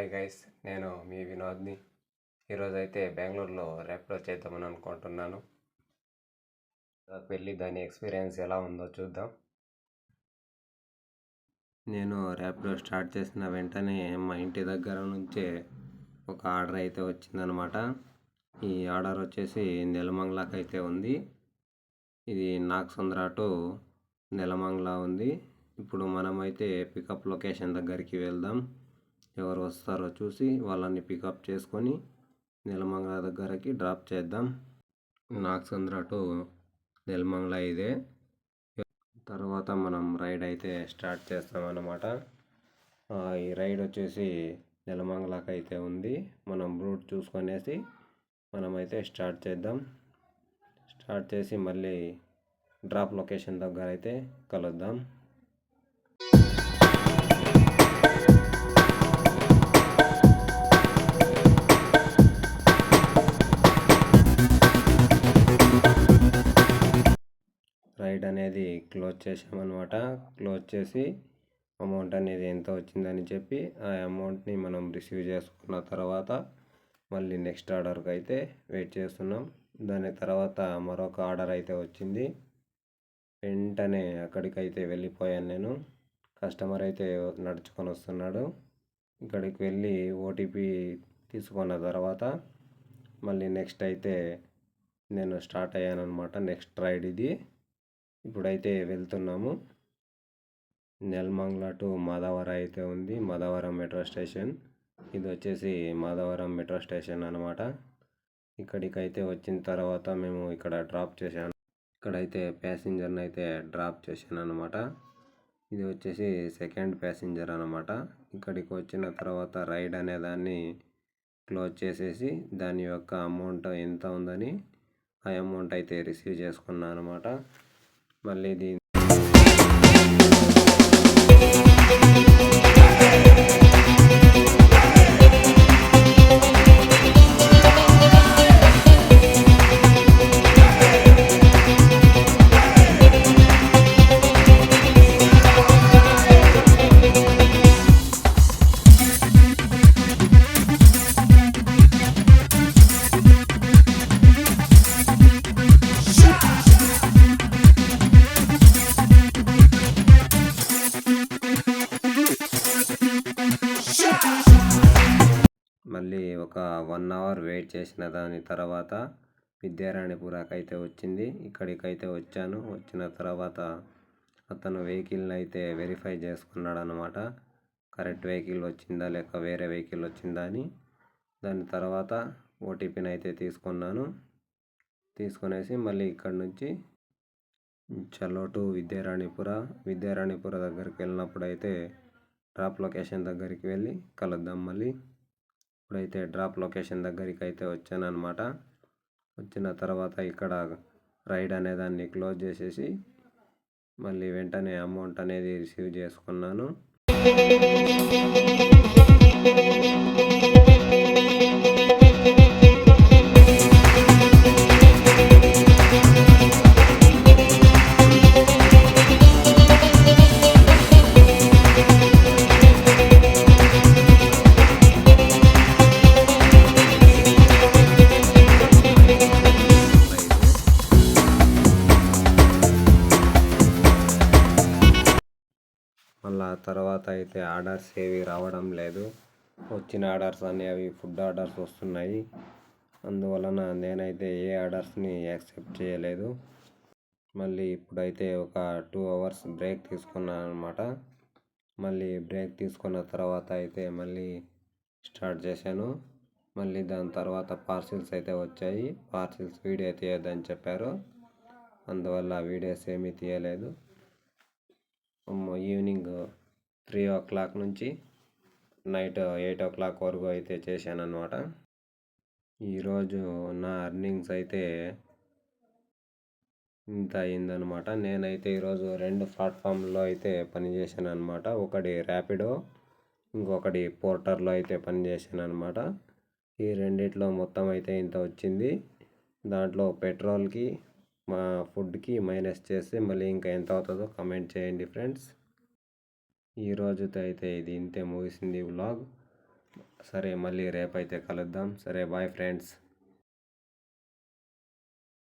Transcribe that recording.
Hi guys, నేను మీ వినోద్ని. ఈరోజైతే బెంగళూరులో ర్యాపిడో చేద్దామని అనుకుంటున్నాను. వెళ్ళి దాని ఎక్స్పీరియన్స్ ఎలా ఉందో చూద్దాం. నేను ర్యాపిడో స్టార్ట్ చేసిన వెంటనే మా ఇంటి దగ్గర నుంచే ఒక ఆర్డర్ అయితే వచ్చిందనమాట. ఈ ఆర్డర్ వచ్చేసి నెలమంగళకు అయితే ఉంది. ఇది నాగసుంద్ర టు నెలమంగళ ఉంది. ఇప్పుడు మనమైతే పికప్ లొకేషన్ దగ్గరికి వెళ్దాం. ఎవరు వస్తారో చూసి వాళ్ళని పికప్ చేసుకొని నెలమంగళ దగ్గరకి డ్రాప్ చేద్దాం. నాగసుంద్ర టు నెలమంగళ ఇదే. తర్వాత మనం రైడ్ అయితే స్టార్ట్ చేస్తామన్నమాట. ఈ రైడ్ వచ్చేసి నెలమంగళకి అయితే ఉంది. మనం రూట్ చూసుకొనేసి మనమైతే స్టార్ట్ చేద్దాం. స్టార్ట్ చేసి మళ్ళీ డ్రాప్ లొకేషన్ దగ్గర అయితే కలుద్దాం. రైడ్ అనేది క్లోజ్ చేసామన్నమాట. క్లోజ్ చేసి అమౌంట్ అనేది ఎంత వచ్చిందని చెప్పి ఆ అమౌంట్ని మనం రిసీవ్ చేసుకున్న తర్వాత మళ్ళీ నెక్స్ట్ ఆర్డర్కి అయితే వెయిట్ చేస్తున్నాం. దాని తర్వాత మరొక ఆర్డర్ అయితే వచ్చింది. వెంటనే అక్కడికైతే వెళ్ళిపోయాను నేను. కస్టమర్ అయితే నడుచుకొని వస్తున్నాడు. ఇక్కడికి వెళ్ళి ఓటీపీ తీసుకున్న తర్వాత మళ్ళీ నెక్స్ట్ అయితే నేను స్టార్ట్ అయ్యాను అనమాట. నెక్స్ట్ రైడ్ ఇది. ఇప్పుడైతే వెళ్తున్నాము. నెలమంగళ టు మాధవరం అయితే ఉంది. Madhavaram metro station. ఇది వచ్చేసి మాధవరం మెట్రో స్టేషన్ అనమాట. ఇక్కడికైతే వచ్చిన తర్వాత మేము ఇక్కడ డ్రాప్ చేశాను. ఇక్కడైతే ప్యాసింజర్ని అయితే డ్రాప్ చేశాను అనమాట. ఇది వచ్చేసి సెకండ్ ప్యాసింజర్ అనమాట. ఇక్కడికి వచ్చిన తర్వాత రైడ్ అనే దాన్ని క్లోజ్ చేసేసి దాని యొక్క అమౌంట్ ఎంత ఉందని ఆ అమౌంట్ అయితే రిసీవ్ చేసుకున్నాను అనమాట. మళ్ళీ ఒక 1 అవర్ వెయిట్ చేసిన దాని తర్వాత విద్యారాణిపురాకి అయితే వచ్చింది. ఇక్కడికైతే వచ్చాను. వచ్చిన తర్వాత అతను వెహికల్ని అయితే వెరిఫై చేసుకున్నాడు అనమాట. కరెక్ట్ వెహికల్ వచ్చిందా లేక వేరే వెహికల్ వచ్చిందా అని. దాని తర్వాత ఓటీపీని అయితే తీసుకున్నాను. తీసుకునేసి మళ్ళీ ఇక్కడ నుంచి చలో టు విద్యారాణిపుర దగ్గరికి వెళ్ళినప్పుడు అయితే డ్రాప్ లొకేషన్ దగ్గరికి వెళ్ళి కలుద్దాం. మళ్ళీ ఇప్పుడైతే డ్రాప్ లొకేషన్ దగ్గరికి అయితే వచ్చాను అనమాట. వచ్చిన తర్వాత ఇక్కడ రైడ్ అనేదాన్ని క్లోజ్ చేసేసి మళ్ళీ వెంటనే అమౌంట్ అనేది రిసీవ్ చేసుకున్నాను. మళ్ళా తర్వాత అయితే ఆర్డర్స్ ఏవి రావడం లేదు. వచ్చిన ఆర్డర్స్ అనేవి ఫుడ్ ఆర్డర్స్ వస్తున్నాయి. అందువలన నేనైతే ఏ ఆర్డర్స్ని యాక్సెప్ట్ చేయలేదు. మళ్ళీ ఇప్పుడైతే ఒక 2 అవర్స్ బ్రేక్ తీసుకున్నాను అనమాట. మళ్ళీ బ్రేక్ తీసుకున్న తర్వాత అయితే మళ్ళీ స్టార్ట్ చేశాను. మళ్ళీ దాని తర్వాత పార్సిల్స్ అయితే వచ్చాయి. పార్సిల్స్ వీడియో తీయొద్దని చెప్పారు. అందువల్ల వీడియోస్ ఏమీ తీయలేదు. ఈవినింగ్ 3 o'clock నుంచి నైట్ 8 o'clock వరకు అయితే చేశాను అనమాట. ఈరోజు నా అర్నింగ్స్ అయితే ఇంత అయిందనమాట. నేనైతే ఈరోజు 2 ప్లాట్ఫామ్లో అయితే పనిచేశాను అనమాట. ఒకటి ర్యాపిడో, ఇంకొకటి పోర్టర్లో అయితే పనిచేశాను అనమాట. ఈ రెండిట్లో మొత్తం అయితే ఇంత వచ్చింది. దాంట్లో పెట్రోల్కి మా ఫుడ్కి మైనస్ చేస్తే మళ్ళీ ఇంకా ఎంత అవుతుందో కమెంట్ చేయండి ఫ్రెండ్స్. ఈ రోజుతో అయితే ఇది ఇంతే ముగిసింది వ్లాగ్. సరే మళ్ళీ రేపైతే కలుద్దాం. సరే బాయ్ ఫ్రెండ్స్.